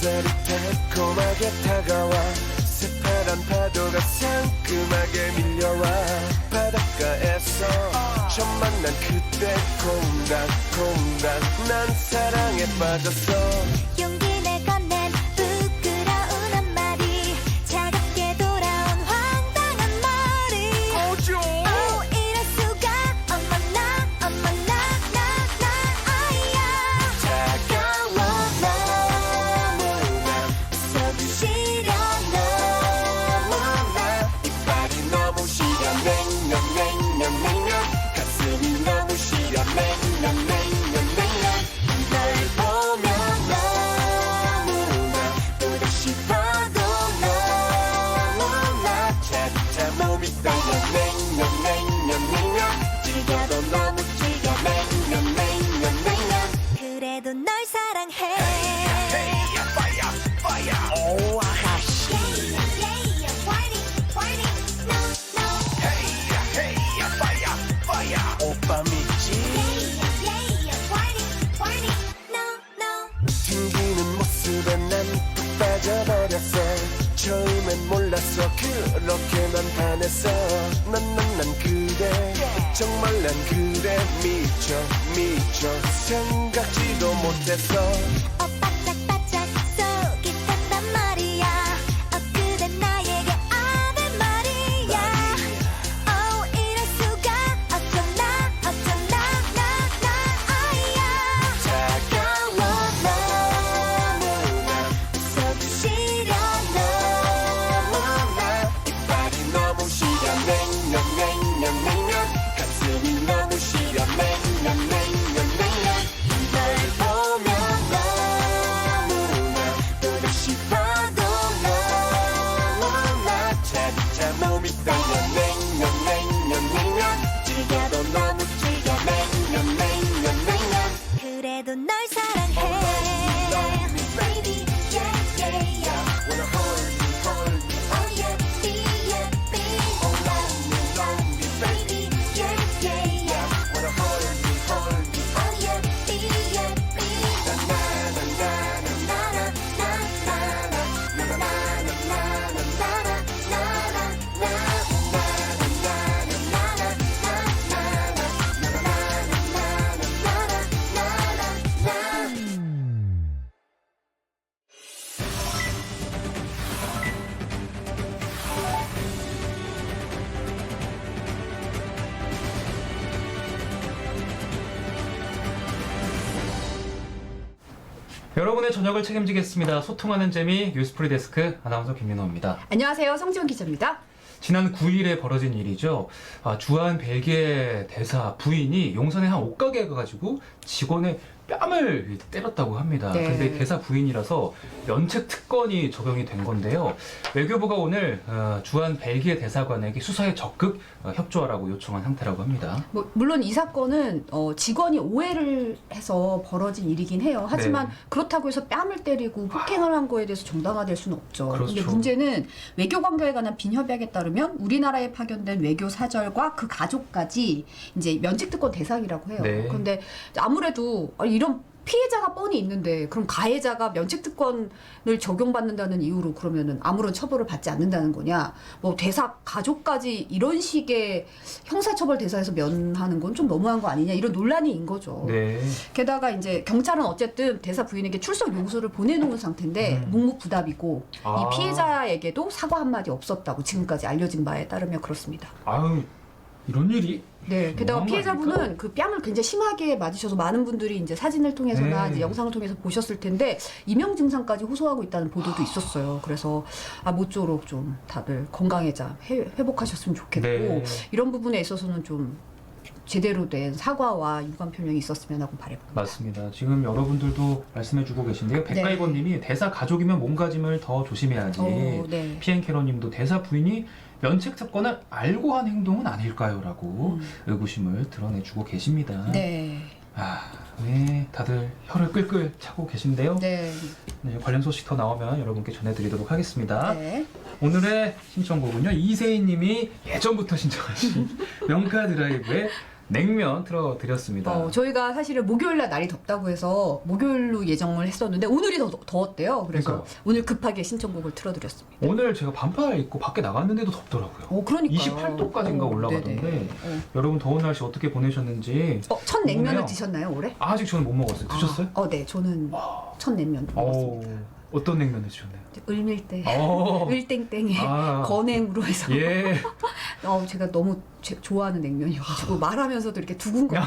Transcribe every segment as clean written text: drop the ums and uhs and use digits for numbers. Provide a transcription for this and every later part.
햇살이 달콤하게 다가와 새파란 파도가 상큼하게 밀려와 바닷가에서 처음 만난 그때 콩닥콩닥 난 사랑에 빠졌어. 용기 내 건넨 부끄러운 한마디 차갑게 돌아온 황당한 머리 이럴 수가 어머나 아이야 차가워 너무나 서두시려 너무나 이빨이 너무 시려 냉면 가슴이 너무 시려 냉면 널 보면 너무나 또다시 봐도 너무나 차차 몸이 떨려 냉면 즐겨도 너무 즐겨 냉면 그래도 널 사랑해 오 아가씨 오빠 믿지? 튕기는 모습에 난 푹 빠져버렸어. 처음엔 몰랐어 그렇게 난 반했어. 난 그대 정말 난 그대 미쳐 생각지도 못했어. 바짝바짝 속이 탔단 말이야 그대 나에게 아는 말이야 이럴 수가 어쩌나 아이야 차가워 너무나 서두시려 너무나 이빨이 너무 시려 냉면 가슴이 너무 시려 냉면 널 보면 너무나 또다시 봐도 너무나 차차 몸이 떨려 냉면 즐겨도 너무 즐겨 냉면 그래도 널 사랑해 Love me, baby yeah Wanna hold me oh yeah be Oh love me baby yeah Wanna hold me oh yeah be 여러분의 저녁을 책임지겠습니다. 소통하는 재미 뉴스프리 데스크 아나운서 김민호입니다. 안녕하세요. 성지원 기자입니다. 지난 9일에 벌어진 일이죠. 주한 벨기에 대사 부인이 용산의 한 옷가게에 가가지고 직원의 뺨을 때렸다고 합니다. 네. 근데 대사 부인이라서 면책 특권이 적용이 된 건데요. 외교부가 오늘 주한 벨기에 대사관에게 수사에 적극 협조하라고 요청한 상태라고 합니다. 물론 이 사건은 직원이 오해를 해서 벌어진 일이긴 해요. 하지만 네. 그렇다고 해서 뺨을 때리고 폭행을 한 거에 대해서 정당화될 수는 없죠. 그렇죠. 근데 문제는 외교 관계에 관한 빈협약에 따르면 우리나라에 파견된 외교 사절과 그 가족까지 이제 면책특권 대상이라고 해요. 네. 그런데 아무래도 이런 피해자가 뻔히 있는데 그럼 가해자가 면책특권을 적용받는다는 이유로 그러면은 아무런 처벌을 받지 않는다는 거냐? 뭐 대사 가족까지 이런 식의 형사처벌 대상에서 면하는 건 좀 너무한 거 아니냐? 이런 논란이 인 거죠. 네. 게다가 이제 경찰은 어쨌든 대사 부인에게 출석 요구서를 보내놓은 상태인데 묵묵부답이고 아. 이 피해자에게도 사과 한마디 없었다고 지금까지 알려진 바에 따르면 그렇습니다. 아유, 이런 일이. 네, 게다가 너무한 거 피해자분은 아닙니까? 그 뺨을 굉장히 심하게 맞으셔서 많은 분들이 이제 사진을 통해서나 네. 이제 영상을 통해서 보셨을 텐데 이명 증상까지 호소하고 있다는 보도도 있었어요. 그래서 모쪼록 좀 다들 건강해자 회복하셨으면 좋겠고 네. 이런 부분에 있어서는 좀 제대로 된 사과와 유감 표명이 있었으면 하고 바라봅니다. 맞습니다. 지금 여러분들도 말씀해주고 계신데요. 네. 백가이버님이 대사 가족이면 몸가짐을 더 조심해야지. 네. 피엔캐러님도 대사 부인이 면책 특권을 알고 한 행동은 아닐까요? 라고 의구심을 드러내주고 계십니다. 네. 네, 다들 혀를 끌끌 차고 계신데요. 네. 네, 관련 소식 더 나오면 여러분께 전해드리도록 하겠습니다. 네. 오늘의 신청곡은요, 이세희님이 예전부터 신청하신 명카 드라이브의 냉면 틀어드렸습니다. 저희가 사실은 목요일날 날이 덥다고 해서 목요일로 예정을 했었는데 오늘이 더 더웠대요. 그래서 그러니까요. 오늘 급하게 신청곡을 틀어드렸습니다. 오늘 제가 반팔 입고 밖에 나갔는데도 덥더라고요. 그러니까 28도까지인가 올라가던데 여러분 더운 날씨 어떻게 보내셨는지. 첫 냉면을 궁금해요. 드셨나요 올해? 아직 저는 못 먹었어요. 드셨어요? 네, 저는 첫 냉면 먹었습니다. 어떤 냉면 드셨나요? 을밀대, 오. 을땡땡에 아. 건행으로 해서 예. 제가 너무 좋아하는 냉면이어가지고 말하면서도 이렇게 두근거려요.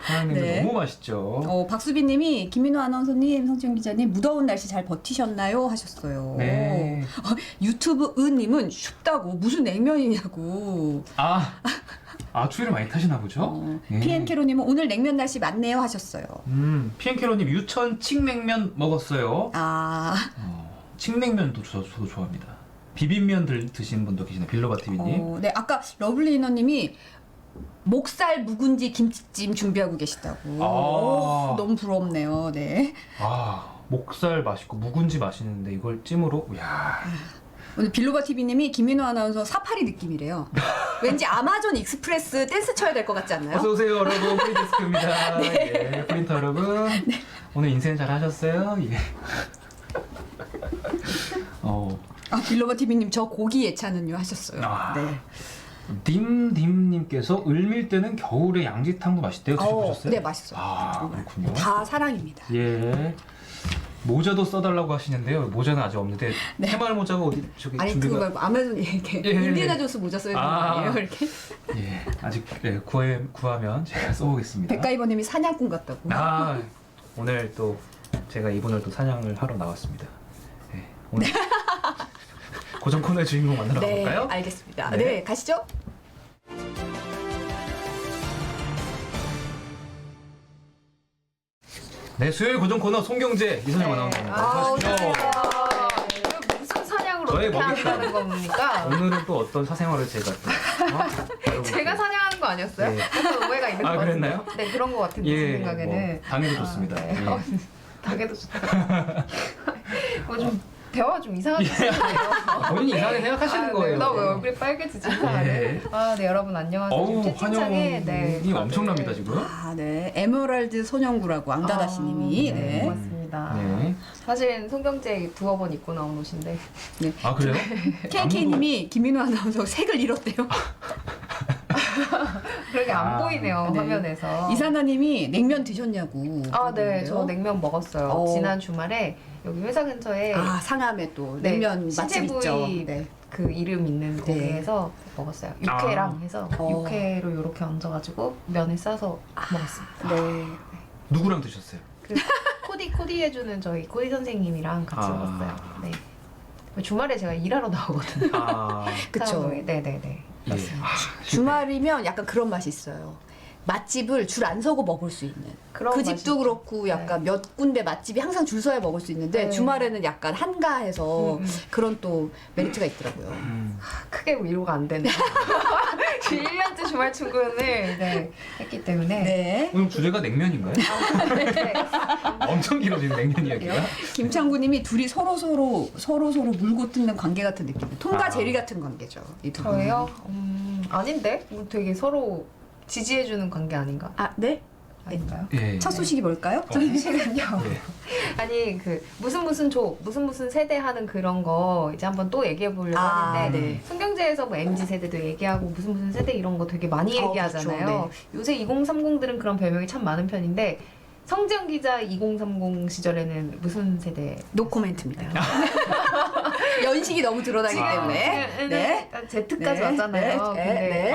평양냉면 네. 너무 맛있죠. 박수빈님이 김민호 아나운서님, 성지영 기자님 무더운 날씨 잘 버티셨나요? 하셨어요. 네. 유튜브 은님은 춥다고 무슨 냉면이냐고. 추위를 많이 타시나 보죠? 예. PN캐로님은 오늘 냉면 날씨 맞네요 하셨어요. PN캐로님 유천 칡냉면 먹었어요. 칡냉면도 저도 좋아합니다. 비빔면 드시는 분도 계시네. 빌로바TV님. 네, 아까 러블리너님이 목살 묵은지 김치찜 준비하고 계시다고. 너무 부럽네요. 네. 목살 맛있고 묵은지 맛있는데 이걸 찜으로. 이야. 오늘 빌로바TV님이 김민호 아나운서 사파리 느낌이래요. 왠지 아마존 익스프레스 댄스 쳐야 될 것 같지 않나요? 어서 오세요, 여러분. 프리데스크입니다. 네. 프린터 여러분. 오늘 인생 잘 하셨어요? 예. 빌로바TV님 저 고기 예찬은요 하셨어요. 네. 딤딤님께서 을밀대는 겨울에 양지탕도 맛있대요. 드셔보셨어요? 네, 맛있어요. 그렇군요. 다 사랑입니다. 예. 모자도 써달라고 하시는데요. 모자는 아직 없는데 해말 모자가 어디 저기 아니 준비가. 그거 말고 아마존 이렇게 예. 인디아나 존스 모자 써야 되는 거 아니에요? 이렇게. 예, 아직 구하면 제가 써보겠습니다. 백가이버님이 사냥꾼 같다고. 오늘 또 제가 이분을 또 사냥을 하러 나왔습니다. 네, 오늘 고정 코너의 주인공 만나러 가볼까요? 알겠습니다. 네. 네, 가시죠. 네, 수요일 고정 코너 송경재 이선영 아나운서입니다. 무슨 사냥을 저의 어떻게 먹잇감. 한다는 겁니까? 오늘은 또 어떤 사생활을 제가 또 제가 사냥하는 거 아니었어요? 네. 약간 오해가 있는 것 같은데. 그랬나요? 네, 그런 것 같은데 제 생각에는. 당연히 좋습니다. 네. 예. 당해도 좋다. 좀 대화가 좀 이상하시네요. 본인이 이상하게 생각하시는 거예요. 나 왜 얼굴이 빨개지지? 이상하네. 네, 여러분 안녕하세요. 지금 채팅창에 환영이 엄청납니다 지금. 네. 에메랄드 소년구라고 앙다다시님이. 네. 고맙습니다. 네. 사실은 송경재 두어 번 입고 나온 옷인데. 그래요? KK님이 김민호 아나운서 색을 잃었대요. 그러게 안 보이네요, 네. 화면에서. 이사나님이 냉면 드셨냐고. 네, 저 냉면 먹었어요. 지난 주말에 여기 회사 근처에 상암에 또 냉면 맛집 있죠. 신체부위 네. 그 이름 있는 거기에서 먹었어요. 육회랑 해서 육회로 이렇게 얹어가지고 면에 싸서 먹었습니다. 네. 누구랑 드셨어요? 그 코디 해주는 저희 코디 선생님이랑 같이 먹었어요. 네. 주말에 제가 일하러 나오거든요. 그쵸. 사무에. 네네네. 예. 주말이면 약간 그런 맛이 있어요. 맛집을 줄 안 서고 먹을 수 있는. 그런 그 맛이 집도 있죠. 그렇고 약간 몇 군데 맛집이 항상 줄 서야 먹을 수 있는데 네. 주말에는 약간 한가해서 그런 또 메리트가 있더라고요. 크게 위로가 안 되네요. 1년째 주말 출근을 했기 때문에. 네. 오늘 주제가 냉면인가요? 네. 엄청 길어지는 냉면 이야기가. 김창구님이 둘이 서로 물고 뜯는 관계 같은 느낌. 톰과 제리 같은 관계죠. 이 두 분은. 저예요? 아닌데? 되게 서로 지지해주는 관계 아닌가? 네? 아닌가요? 예. 첫 소식이 뭘까요? 잠시만요. 예. 아니 그 무슨 세대 하는 그런 거 이제 한번 또 얘기해 보려고 하는데 네. 송경제에서 뭐 MZ 세대도 얘기하고 무슨 세대 이런 거 되게 많이 얘기하잖아요. 그렇죠. 요새 2030들은 그런 별명이 참 많은 편인데 성지영 기자 2030 시절에는 무슨 세대? 노코멘트입니다. 연식이 너무 드러나기 때문에. 네. Z까지 네. 왔잖아요. 네. 근데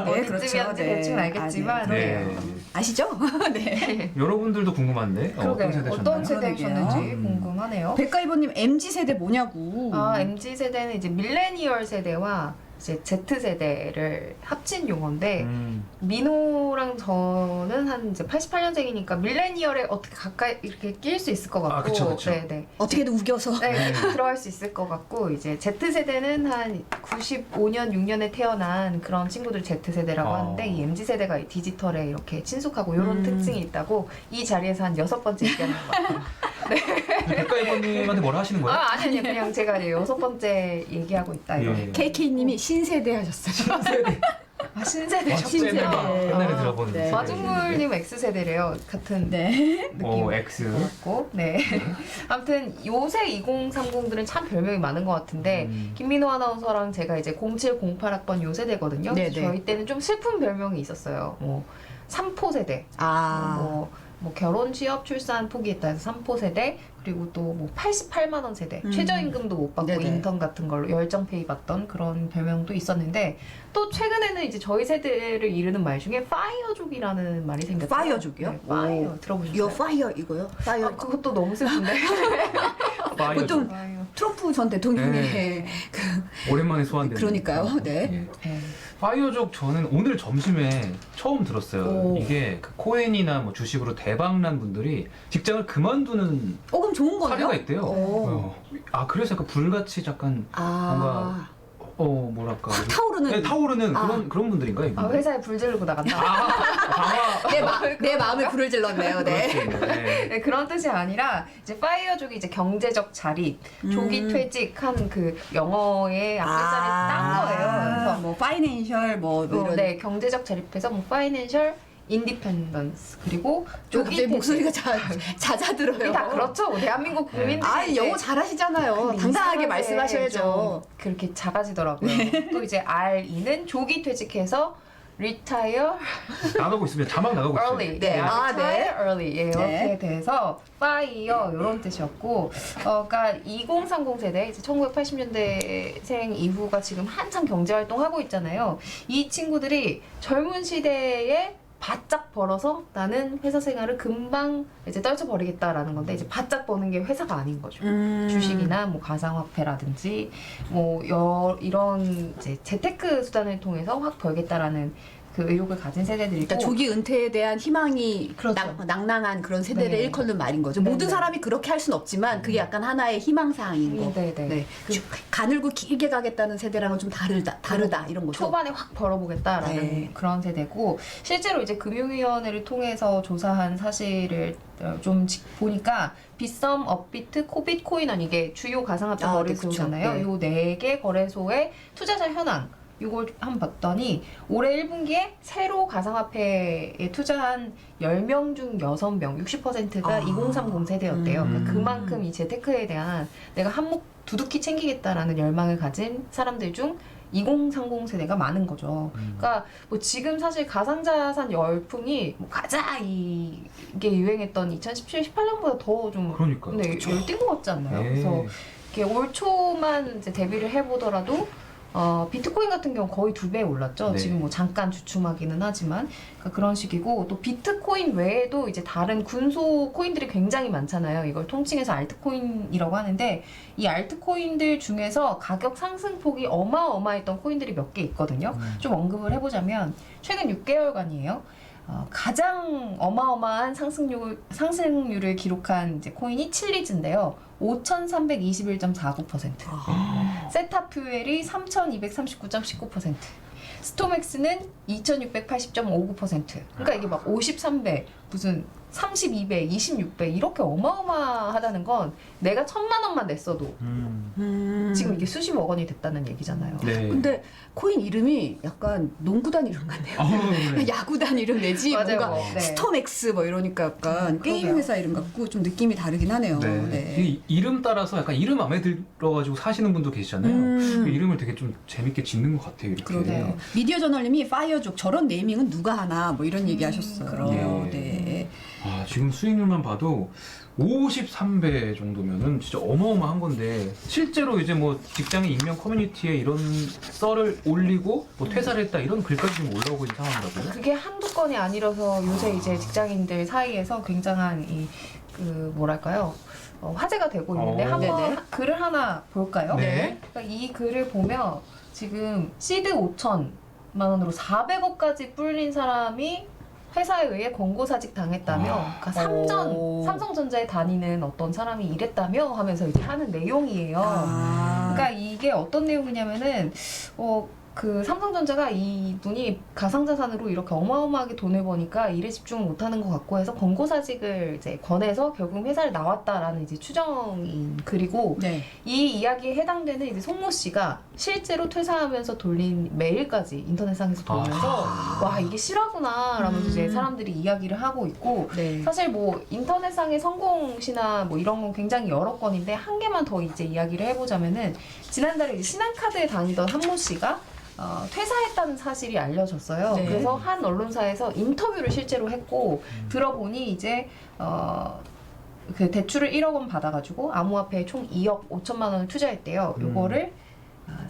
네. 어디쯤이었는지 대충 알겠지만 네. 아시죠? 네. 여러분들도 궁금한데 그러게 어떤 세대셨나요? 어떤 세대셨는지 그러게요. 궁금하네요. 백가이버님 MZ 세대 뭐냐고. MZ 세대는 이제 밀레니얼 세대와 이제 Z 세대를 합친 용어인데 민호랑 저는 한 이제 88년생이니까 밀레니얼에 어떻게 가까이 이렇게 끼일 수 있을 것 같고, 그쵸. 네네. 어떻게든 우겨서. 네, 들어갈 수 있을 것 같고 이제 Z 세대는 한 95년 6년에 태어난 그런 친구들 Z 세대라고 하는데 이 MZ 세대가 디지털에 이렇게 친숙하고 이런 특징이 있다고 이 자리에서 한 6번째 얘기하는 것 같아요. 백가이버님한테 뭐라 하시는 거예요? 아니 그냥 제가 이제 6번째 얘기하고 있다 이거. 예. KK님이 신세대 하셨어요. 신세대. 신세대셨군요. 신세대. 옛날에 들어본 네. 마중물님 X세대래요. 같은 네. 느낌. X. 같고. 네. 아무튼 요새 2030들은 참 별명이 많은 것 같은데 김민호 아나운서랑 제가 이제 0708학번 요 세대거든요. 네, 그래서 네. 저희 때는 좀 슬픈 별명이 있었어요. 뭐 삼포 세대. 아. 뭐 결혼, 취업, 출산 포기했다 해서 삼포 세대, 그리고 또 뭐 88만 원 세대, 최저임금도 못 받고 네네. 인턴 같은 걸로 열정페이 받던 그런 별명도 있었는데, 또 최근에는 이제 저희 세대를 이르는 말 중에 파이어족이라는 말이 생겼어요. 파이어족이요? 네, 파이어 오. 들어보셨어요? 요 파이어 이거요? 파이어. 아, 그것도 너무 슬픈데. 보통 파이어. 트럼프 전 대통령의 네. 오랜만에 소환되는. 그러니까요. 네. 예. 네. 파이어족 저는 오늘 점심에 처음 들었어요. 오. 이게 그 코인이나 뭐 주식으로 대박난 분들이 직장을 그만두는 그럼 좋은 거네요? 사례가 있대요. 오. 아 그래서 약간 불같이 약간 아. 뭐랄까 확 타오르는. 네, 타오르는 아. 그런 분들인가요? 아, 이분들? 회사에 불 지르고 나간다. 방화 내 마음에 불을 질렀네요. 네. 네. 네, 그런 뜻이 아니라 이제 파이어족이 이제 경제적 자립, 조기 퇴직한 그 영어의 앞글자를 딴 거예요. 그래서 뭐 파이낸셜 뭐 이런. 네, 경제적 자립해서 뭐 파이낸셜 인디펜던스, 그리고 조기 갑자기 퇴직. 목소리가 잦아들어요. 이게 다 그렇죠. 대한민국 네. 국민들이 아, 이제 영어 잘하시잖아요. 당당하게 이상하게 말씀하셔야죠. 좀 그렇게 작아지더라고요. 또 이제 RE는 조기 퇴직해서 retire 나가고 있으면 자막 나가고 있어요. early. 네. 아, retire 네. early. 예, 이렇게 네. 돼서 fire 이런 뜻이었고, 그러니까 2030 세대, 이제 1980년대생 이후가 지금 한창 경제 활동하고 있잖아요. 이 친구들이 젊은 시대에 바짝 벌어서 나는 회사 생활을 금방 이제 떨쳐버리겠다라는 건데, 이제 바짝 버는 게 회사가 아닌 거죠. 주식이나 뭐 가상화폐라든지 뭐 이런 이제 재테크 수단을 통해서 확 벌겠다라는 그 의욕을 가진 세대들이고, 그러니까 조기 은퇴에 대한 희망이 그렇죠. 낭낭한 그런 세대를 네. 일컫는 말인 거죠. 네, 모든 네. 사람이 그렇게 할 수는 없지만 그게 약간 하나의 희망사항인 거. 네. 네. 가늘고 길게 가겠다는 세대랑은 좀 다르다 이런 거죠. 초반에 확 벌어보겠다라는 네. 그런 세대고, 실제로 이제 금융위원회를 통해서 조사한 사실을 좀 보니까 빗썸, 업비트, 코빗코인, 이게 주요 가상화폐 아, 네, 거래소잖아요. 그쵸. 네. 요 4개 거래소의 투자자 현황, 이걸 한번 봤더니 올해 1분기에 새로 가상화폐에 투자한 10명 중 6명, 60%가 아. 2030 세대였대요. 그러니까 그만큼 이 재테크에 대한 내가 한몫 두둑히 챙기겠다라는 열망을 가진 사람들 중 2030 세대가 많은 거죠. 그러니까 뭐 지금 사실 가상자산 열풍이 뭐 가자 이게 유행했던 2017, 18년보다 더 좀 그러니까요. 열띤 것 같지 않나요? 네. 그래서 이렇게 올 초만 이제 데뷔를 해보더라도 비트코인 같은 경우 거의 2배 올랐죠. 네. 지금 뭐 잠깐 주춤하기는 하지만, 그러니까 그런 식이고, 또 비트코인 외에도 이제 다른 군소 코인들이 굉장히 많잖아요. 이걸 통칭해서 알트코인이라고 하는데, 이 알트코인들 중에서 가격 상승폭이 어마어마했던 코인들이 몇 개 있거든요. 좀 언급을 해보자면 최근 6개월간이에요. 가장 어마어마한 상승률을 기록한 이제 코인이 칠리즈인데요. 5,321.49%. 세타퓨엘이 3,239.19%. 스톰엑스는 2,680.59%. 그러니까 이게 막 53배, 무슨 32배, 26배 이렇게 어마어마하다는 건 내가 1,000만 원만 냈어도 지금 이게 수십억 원이 됐다는 얘기잖아요. 네. 근데 코인 이름이 약간 농구단 이름 같네요. 네. 야구단 이름 내지 맞아요. 뭔가 네. 스톰엑스 뭐 이러니까 약간 게임 그러게요. 회사 이름 같고 좀 느낌이 다르긴 하네요. 네. 네. 이 이름 따라서 약간 이름 마음에 들어가지고 사시는 분도 계시잖아요. 그 이름을 되게 좀 재밌게 짓는 것 같아요. 이렇게. 그러네요. 미디어 저널님이 파이어족 저런 네이밍은 누가 하나 뭐 이런 얘기 하셨어요. 그러게요. 네. 아, 지금 수익률만 봐도 53배 정도면은 진짜 어마어마한 건데, 실제로 이제 뭐 직장인 익명 커뮤니티에 이런 썰을 올리고 뭐 퇴사를 했다 이런 글까지 지금 올라오고 있는 상황이라고요? 그게 한두 건이 아니라서 요새 이제 직장인들 사이에서 굉장한 뭐랄까요? 화제가 되고 있는데, 한번 네네. 글을 하나 볼까요? 네. 그러니까 이 글을 보면 지금 시드 5천만 원으로 400억까지 불린 사람이 회사에 의해 권고사직 당했다며, 그러니까 오. 삼성전자에 다니는 어떤 사람이 이랬다며 하면서 이제 하는 내용이에요. 그러니까 이게 어떤 내용이냐면은 그 삼성전자가 이 분이 가상자산으로 이렇게 어마어마하게 돈을 버니까 일에 집중을 못하는 것 같고 해서 권고사직을 이제 권해서 결국 회사를 나왔다라는 이제 추정인 글이고 네. 이 이야기에 해당되는 이제 송모 씨가 실제로 퇴사하면서 돌린 메일까지 인터넷상에서 돌면서 와 이게 실화구나 라면서 이제 사람들이 이야기를 하고 있고 네. 사실 뭐 인터넷상의 성공시나 뭐 이런 건 굉장히 여러 건인데 한 개만 더 이제 이야기를 해보자면은 지난달에 이제 신한카드에 다니던 한모 씨가 퇴사했다는 사실이 알려졌어요. 네. 그래서 한 언론사에서 인터뷰를 실제로 했고 들어보니 이제 그 대출을 1억 원 받아가지고 암호화폐에 총 2억 5천만 원을 투자했대요. 요거를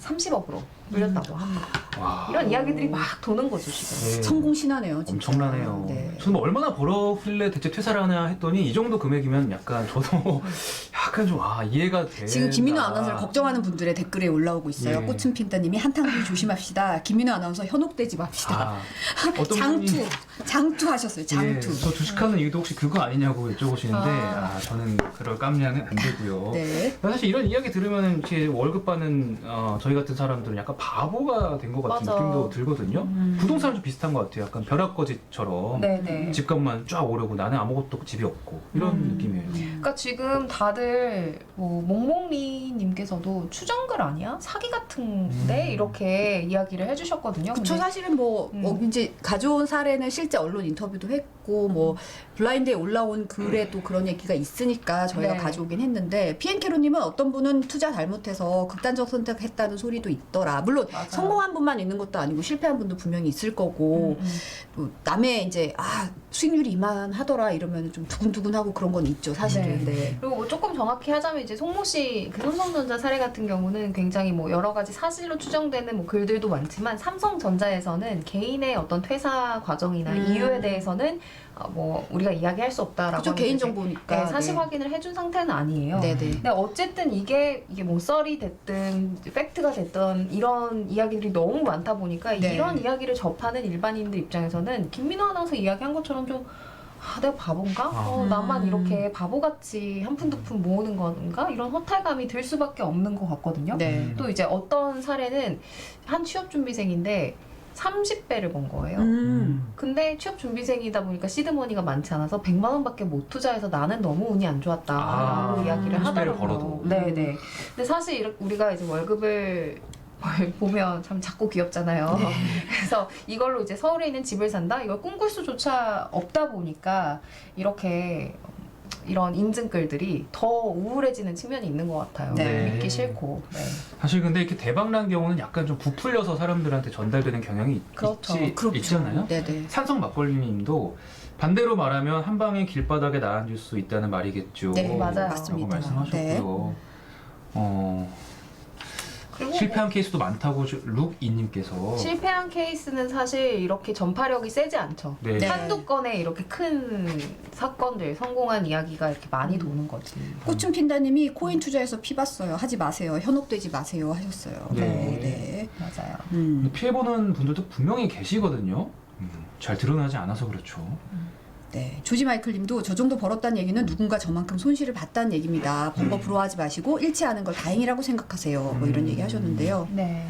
30억으로 물렸다고 합니다. 와. 이런 이야기들이 막 도는 거죠 지금. 네. 성공 신화네요. 진짜. 엄청나네요. 네. 저는 얼마나 벌었길래 대체 퇴사를 하나 했더니 이 정도 금액이면 약간 저도 약간 좀 이해가 돼. 지금 김민우 아나운서를 걱정하는 분들의 댓글에 올라오고 있어요. 예. 꽃은 핀다님이 한탕비 조심합시다. 김민우 아나운서 현혹되지 맙시다. 어떤 장투 하셨어요. 장투. 저 주식하는 이유도 혹시 그거 아니냐고 여쭤보시는데 저는 그럴 깜냥은 안 되고요. 네. 사실 이런 이야기 들으면 이렇게 월급 받는 저희 같은 사람들은 약간 바보가 된 것 같은 맞아. 느낌도 들거든요. 부동산은 좀 비슷한 것 같아요. 약간 벼락거지처럼 네네. 집값만 쫙 오르고 나는 아무것도 집이 없고 이런 느낌이에요. 그러니까 지금 다들 뭐 몽몽리님께서도 추정글 아니야? 사기 같은데 이렇게 이야기를 해주셨거든요. 그쵸. 근데 사실은 뭐 이제 가져온 사례는 실제 언론 인터뷰도 했고 뭐 블라인드에 올라온 글에 또 그런 얘기가 있으니까 저희가 네. 가져오긴 했는데 피엔케로님은 어떤 분은 투자 잘못해서 극단적 선택했다는 소리도 있더라. 물론 맞아요. 성공한 분만 있는 것도 아니고 실패한 분도 분명히 있을 거고 또 남의 이제 수익률이 이만하더라 이러면 좀 두근두근하고 그런 건 있죠 사실은. 네. 그리고 뭐 조금 정확히 하자면 이제 송모 씨 그 삼성전자 사례 같은 경우는 굉장히 뭐 여러 가지 사실로 추정되는 뭐 글들도 많지만 삼성전자에서는 개인의 어떤 퇴사 과정이나 이유에 대해서는 뭐 우리가 이야기할 수 없다라고 그죠. 하면서 개인 이제 정보니까. 네, 사실 네. 확인을 해준 상태는 아니에요. 네네. 근데 어쨌든 이게 뭐 썰이 됐든 팩트가 됐든 이런 이야기들이 너무 많다 보니까 네. 이런 이야기를 접하는 일반인들 입장에서는 김민호 아나운서 이야기한 것처럼 좀 내가 바본가? 나만 이렇게 바보같이 한 푼 두 푼 모으는 건가? 이런 허탈감이 들 수밖에 없는 것 같거든요. 네. 또 이제 어떤 사례는 한 취업준비생인데 30배를 번 거예요. 근데 취업준비생이다 보니까 시드머니가 많지 않아서 100만 원밖에 못 투자해서 나는 너무 운이 안 좋았다라고 이야기를 30배를 하더라고요. 벌어도. 네네. 근데 사실 우리가 이제 월급을 보면 참 작고 귀엽잖아요. 그래서 이걸로 이제 서울에 있는 집을 산다? 이걸 꿈꿀 수조차 없다 보니까 이렇게 이런 인증글들이 더 우울해지는 측면이 있는 것 같아요. 네. 믿기 싫고. 네. 사실 근데 이렇게 대박난 경우는 약간 좀 부풀려서 사람들한테 전달되는 경향이 그렇죠. 있잖아요. 네네. 산성 막걸리님도 반대로 말하면 한 방에 길바닥에 나앉을 수 있다는 말이겠죠. 네, 맞아요. 라고 맞습니다. 말씀하셨고요. 그리고 실패한 케이스도 많다고 룩이님께서 실패한 케이스는 사실 이렇게 전파력이 세지 않죠. 네. 네. 한두 건의 이렇게 큰 사건들, 성공한 이야기가 이렇게 많이 도는 거지. 꽃은 핀다님이 코인 투자해서 피 봤어요. 하지 마세요. 현혹되지 마세요. 하셨어요. 네. 네. 맞아요. 근데 피해보는 분들도 분명히 계시거든요. 잘 드러나지 않아서 그렇죠. 네. 조지 마이클 님도 저 정도 벌었다는 얘기는 누군가 저만큼 손실을 봤다는 얘기입니다. 번거 부러워하지 마시고 잃지 않은 걸 다행이라고 생각하세요. 뭐 이런 얘기 하셨는데요. 네.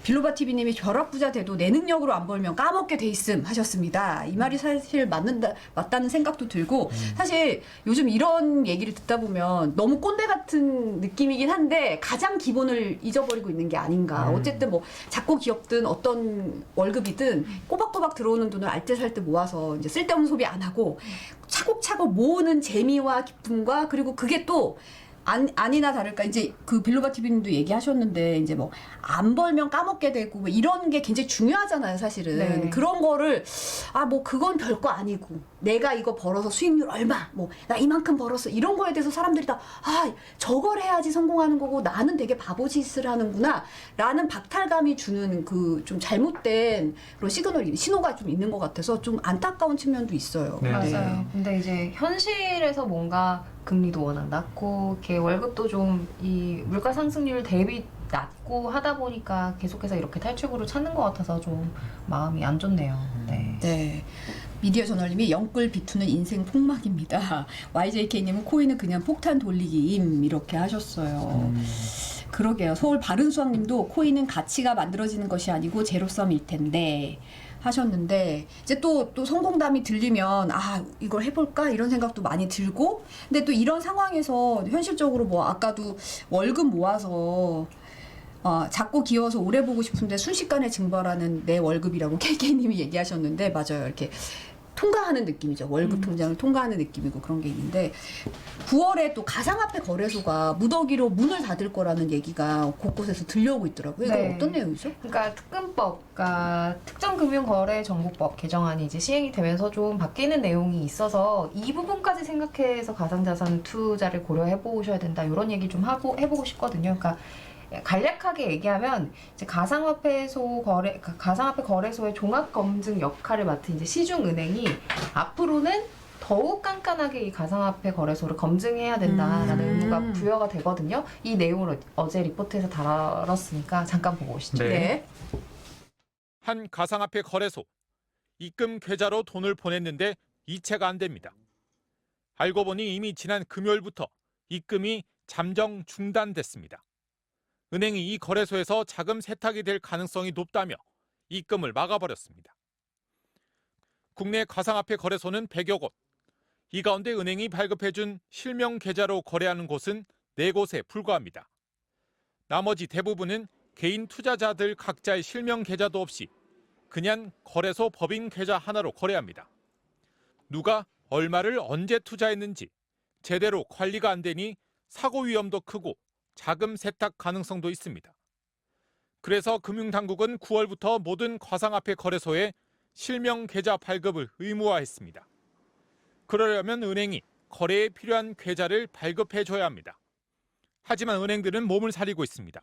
빌로바 TV님이 벼락부자 돼도 내 능력으로 안 벌면 까먹게 돼 있음 하셨습니다. 이 말이 사실 맞다는 생각도 들고 사실 요즘 이런 얘기를 듣다 보면 너무 꼰대 같은 느낌이긴 한데 가장 기본을 잊어버리고 있는 게 아닌가. 어쨌든 뭐 작고 귀엽든 어떤 월급이든 꼬박꼬박 들어오는 돈을 알뜰살뜰 모아서 이제 쓸데없는 소비 안 하고 차곡차곡 모으는 재미와 기쁨과 그리고 그게 또 아니나 다를까 이제 그 빌로바 TV님도 얘기하셨는데 이제 뭐 안 벌면 까먹게 되고 뭐 이런 게 굉장히 중요하잖아요 사실은. 네. 그런 거를 뭐 그건 별거 아니고 내가 이거 벌어서 수익률 얼마 뭐 나 이만큼 벌었어 이런 거에 대해서 사람들이 다 저걸 해야지 성공하는 거고 나는 되게 바보짓을 하는구나 라는 박탈감이 주는 그 좀 잘못된 그런 신호가 좀 있는 것 같아서 좀 안타까운 측면도 있어요. 네. 맞아요. 근데 이제 현실에서 뭔가 금리도 워낙 낮고 이렇게 월급도 좀 이 물가 상승률 대비 낮고 하다 보니까 계속해서 이렇게 탈출구를 찾는 것 같아서 좀 마음이 안 좋네요. 네. 네. 미디어 저널님이 영끌 비투는 인생 폭망입니다. YJK님은 코인은 그냥 폭탄 돌리기임 이렇게 하셨어요. 그러게요. 서울 바른수학님도 코인은 가치가 만들어지는 것이 아니고 제로섬일 텐데 하셨는데 이제 또 성공담이 들리면 아 이걸 해볼까 이런 생각도 많이 들고 근데 또 이런 상황에서 현실적으로 뭐 아까도 월급 모아서 작고 귀여워서 오래 보고 싶은데 순식간에 증발하는 내 월급이라고 KK님이 얘기하셨는데 맞아요. 이렇게 통과하는 느낌이죠. 월급 통장을 통과하는 느낌이고 그런 게 있는데 9월에 또 가상화폐 거래소가 무더기로 문을 닫을 거라는 얘기가 곳곳에서 들려오고 있더라고요. 이건 네. 어떤 내용이죠? 그러니까 특금법, 그러니까 특정금융거래정보법 개정안이 이제 시행이 되면서 좀 바뀌는 내용이 있어서 이 부분까지 생각해서 가상자산 투자를 고려해 보셔야 된다 이런 얘기 좀 해보고 싶거든요. 그러니까 간략하게 얘기하면 이제 가상화폐 거래소의 종합 검증 역할을 맡은 이제 시중은행이 앞으로는 더욱 깐깐하게 이 가상화폐 거래소를 검증해야 된다라는 의무가 부여가 되거든요. 이 내용을 어제 리포트에서 다뤘으니까 잠깐 보고 오시죠. 네. 한 가상화폐 거래소. 입금 계좌로 돈을 보냈는데 이체가 안 됩니다. 알고 보니 이미 지난 금요일부터 입금이 잠정 중단됐습니다. 은행이 이 거래소에서 자금 세탁이 될 가능성이 높다며 입금을 막아버렸습니다. 국내 가상화폐 거래소는 100여 곳. 이 가운데 은행이 발급해준 실명 계좌로 거래하는 곳은 4곳에 불과합니다. 나머지 대부분은 개인 투자자들 각자의 실명 계좌도 없이 그냥 거래소 법인 계좌 하나로 거래합니다. 누가 얼마를 언제 투자했는지 제대로 관리가 안 되니 사고 위험도 크고 자금 세탁 가능성도 있습니다. 그래서 금융당국은 9월부터 모든 가상화폐 거래소에 실명 계좌 발급을 의무화했습니다. 그러려면 은행이 거래에 필요한 계좌를 발급해줘야 합니다. 하지만 은행들은 몸을 사리고 있습니다.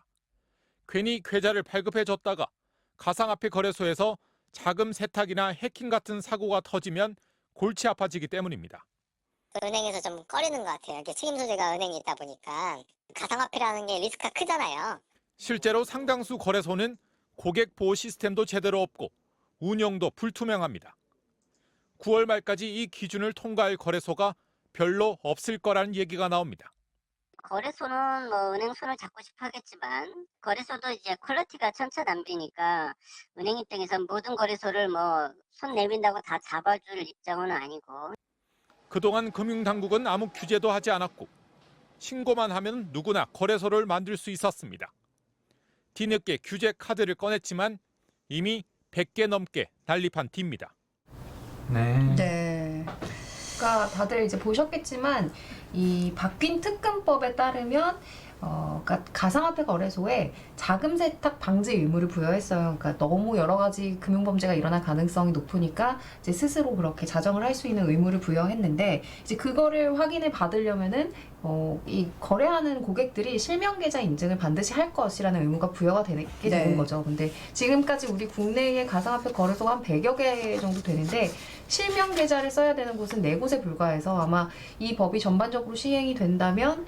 괜히 계좌를 발급해줬다가 가상화폐 거래소에서 자금 세탁이나 해킹 같은 사고가 터지면 골치 아파지기 때문입니다. 은행에서 좀 꺼리는 것 같아요. 이게 책임 소재가 은행에 있다 보니까 가상화폐라는 게 리스크가 크잖아요. 실제로 상당수 거래소는 고객 보호 시스템도 제대로 없고 운영도 불투명합니다. 9월 말까지 이 기준을 통과할 거래소가 별로 없을 거라는 얘기가 나옵니다. 거래소는 뭐 은행 손을 잡고 싶어 하겠지만 거래소도 이제 퀄리티가 천차만별이니까 은행 입장에서 모든 거래소를 뭐 손 내민다고 다 잡아줄 입장은 아니고. 그동안 금융당국은 아무 규제도 하지 않았고 신고만 하면 누구나 거래소를 만들 수 있었습니다. 뒤늦게 규제 카드를 꺼냈지만 이미 100개 넘게 난립한 뒤입니다. 네. 네. 그러니까 다들 이제 보셨겠지만 이 바뀐 특금법에 따르면 그러니까 가상화폐 거래소에 자금 세탁 방지 의무를 부여했어요. 그러니까 너무 여러 가지 금융 범죄가 일어날 가능성이 높으니까 이제 스스로 그렇게 자정을 할 수 있는 의무를 부여했는데 이제 그거를 확인을 받으려면은 이 거래하는 고객들이 실명 계좌 인증을 반드시 할 것이라는 의무가 부여가 되게 되는 네. 거죠. 근데 지금까지 우리 국내의 가상화폐 거래소가 한 100여 개 정도 되는데 실명 계좌를 써야 되는 곳은 4곳에 불과해서 아마 이 법이 전반적으로 시행이 된다면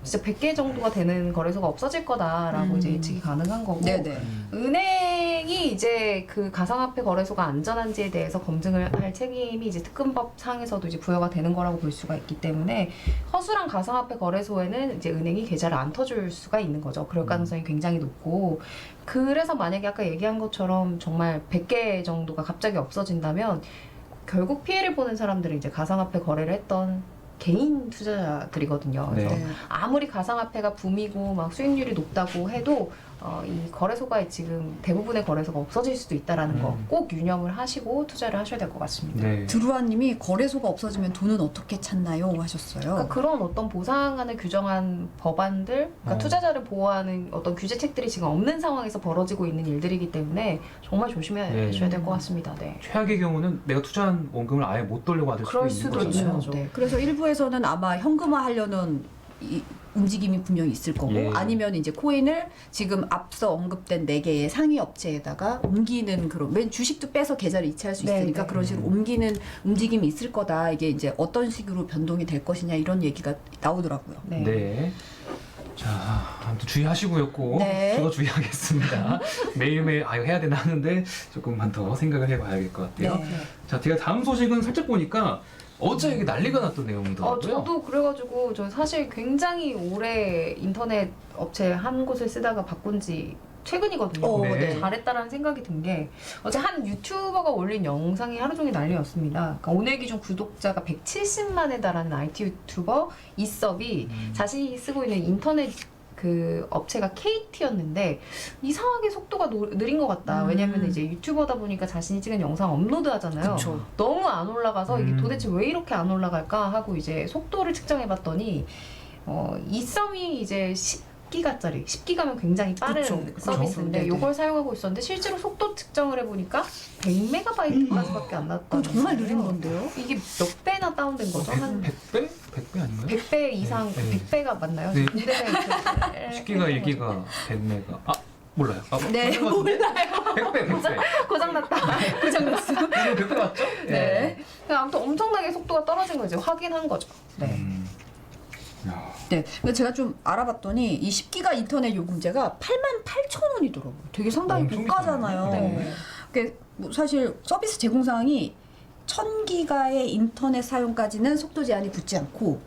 진짜 100개 정도가 되는 거래소가 없어질 거다라고 이제 예측이 가능한 거고 네네. 은행이 이제 그 가상화폐 거래소가 안전한지에 대해서 검증을 할 책임이 이제 특금법 상에서도 이제 부여가 되는 거라고 볼 수가 있기 때문에 허술한 가상화폐 거래소에는 이제 은행이 계좌를 안 터줄 수가 있는 거죠. 그럴 가능성이 굉장히 높고 그래서 만약에 아까 얘기한 것처럼 정말 100개 정도가 갑자기 없어진다면 결국 피해를 보는 사람들은 이제 가상화폐 거래를 했던 개인 투자자들이거든요. 그래서 네. 아무리 가상화폐가 붐이고 막 수익률이 높다고 해도 이 거래소가 지금 대부분의 거래소가 없어질 수도 있다라는 거 꼭 유념을 하시고 투자를 하셔야 될 것 같습니다. 네. 드루아님이 거래소가 없어지면 돈은 어떻게 찾나요? 하셨어요. 그러니까 그런 어떤 보상안을 규정한 법안들, 그러니까 투자자를 보호하는 어떤 규제책들이 지금 없는 상황에서 벌어지고 있는 일들이기 때문에 정말 조심하셔야 될 것 같습니다. 네. 최악의 경우는 내가 투자한 원금을 아예 못 돌려받을 그럴 수도 수도 있는 있는 거잖아요. 거죠. 네. 그래서 일부에서는 아마 현금화하려는 이 움직임이 분명히 있을 거고 예. 아니면 이제 코인을 지금 앞서 언급된 4개의 상위 업체에다가 옮기는 그런 맨 주식도 빼서 계좌를 이체할 수 네, 있으니까 네. 그런 식으로 옮기는 움직임이 있을 거다. 이게 이제 어떤 식으로 변동이 될 것이냐 이런 얘기가 나오더라고요. 네. 네. 자, 아무튼 주의하시고요. 꼭 네. 저도 주의하겠습니다. 매일매일 이거 해야 되나 하는데 조금만 더 생각을 해봐야 될 것 같아요. 네. 자, 제가 다음 소식은 살짝 보니까 어제 이게 난리가 났던 내용이더라고요. 저도 그래가지고 저 사실 굉장히 오래 인터넷 업체 한 곳을 쓰다가 바꾼 지 최근이거든요. 네. 네. 잘했다라는 생각이 든 게 어제 한 유튜버가 올린 영상이 하루 종일 난리였습니다. 그러니까 오늘 기준 구독자가 170만에 달하는 IT 유튜버 이섭이 자신이 쓰고 있는 인터넷 그 업체가 KT였는데 이상하게 속도가 느린 것 같다. 왜냐면 이제 유튜버다 보니까 자신이 찍은 영상 업로드 하잖아요. 그쵸. 너무 안 올라가서 이게 음. 도대체 왜 이렇게 안 올라갈까 하고 이제 속도를 측정해봤더니 이썸이 이제 10기가짜리 10기가면 굉장히 빠른 그쵸. 서비스인데 네네. 이걸 사용하고 있었는데 실제로 속도 측정을 해보니까 100메가바이트까지밖에 안 나왔다. 그럼 정말 느린 건데요? 이게 몇 배나 다운된 거죠? 한 100배? 100배 아닌가요? 100배 이상, 네, 네. 100배가 맞나요? 네. 군대생 10기가 1기가 100메가. 몰라요. 네, 몰라요. 100배, 100배. 고장났다. 고장났어. 이거 100배 맞죠? 네. 아무튼 엄청나게 속도가 떨어진 거 이제 확인한 거죠. 네. 야. 네, 근데 제가 좀 알아봤더니 이 10기가 인터넷 요금제가 88,000원이더라고요. 되게 상당히 엄청 고가잖아요. 비싸네. 네. 그게 뭐 사실 서비스 제공사항이 1000기가의 인터넷 사용까지는 속도 제한이 붙지 않고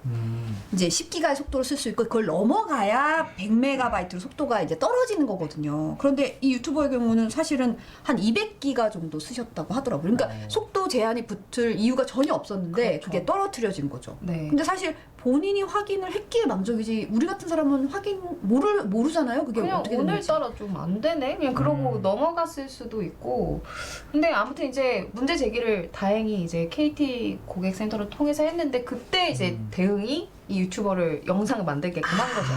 이제 10기가의 속도를 쓸 수 있고 그걸 넘어가야 100메가바이트로 속도가 이제 떨어지는 거거든요. 그런데 이 유튜버의 경우는 사실은 한 200기가 정도 쓰셨다고 하더라고요. 그러니까 속도 제한이 붙을 이유가 전혀 없었는데 그렇죠. 그게 떨어뜨려진 거죠. 네. 근데 사실 본인이 확인을 했기에 망정이지 우리 같은 사람은 확인 모르잖아요. 그게 그냥 어떻게 되는지. 오늘따라 좀 안 되네? 그냥 그러고 넘어갔을 수도 있고. 근데 아무튼 이제 문제 제기를 다행히 이제 KT 고객센터를 통해서 했는데 그때 이제 대응이 이 유튜버를 영상을 만들게끔 한 거죠.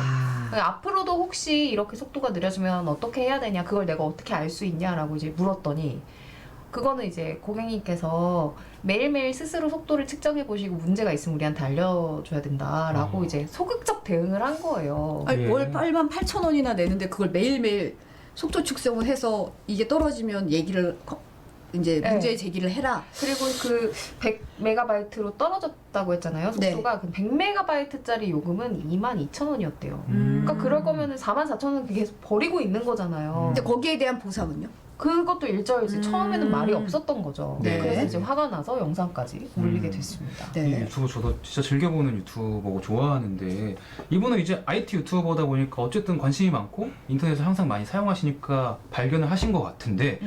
그러니까 앞으로도 혹시 이렇게 속도가 느려지면 어떻게 해야 되냐, 그걸 내가 어떻게 알 수 있냐라고 이제 물었더니 그거는 이제 고객님께서 매일매일 스스로 속도를 측정해 보시고 문제가 있으면 우리한테 알려줘야 된다라고 이제 소극적 대응을 한 거예요. 아니, 예. 월 88,000원이나 내는데 그걸 매일매일 속도 측정을 해서 이게 떨어지면 얘기를 이제 네. 문제 제기를 해라. 그리고 그 100메가바이트로 떨어졌다고 했잖아요. 속도가. 그 100메가바이트짜리 요금은 22,000원이었대요. 그러니까 그럴 거면은 44,000원 계속 버리고 있는 거잖아요. 근데 거기에 대한 보상은요? 그것도 일절 이제 처음에는 말이 없었던 거죠. 네. 그래서 이제 화가 나서 영상까지 올리게 됐습니다. 이 유튜버 저도 진짜 즐겨보는 유튜버고 좋아하는데 이분은 이제 IT 유튜버다 보니까 어쨌든 관심이 많고 인터넷을 항상 많이 사용하시니까 발견을 하신 것 같은데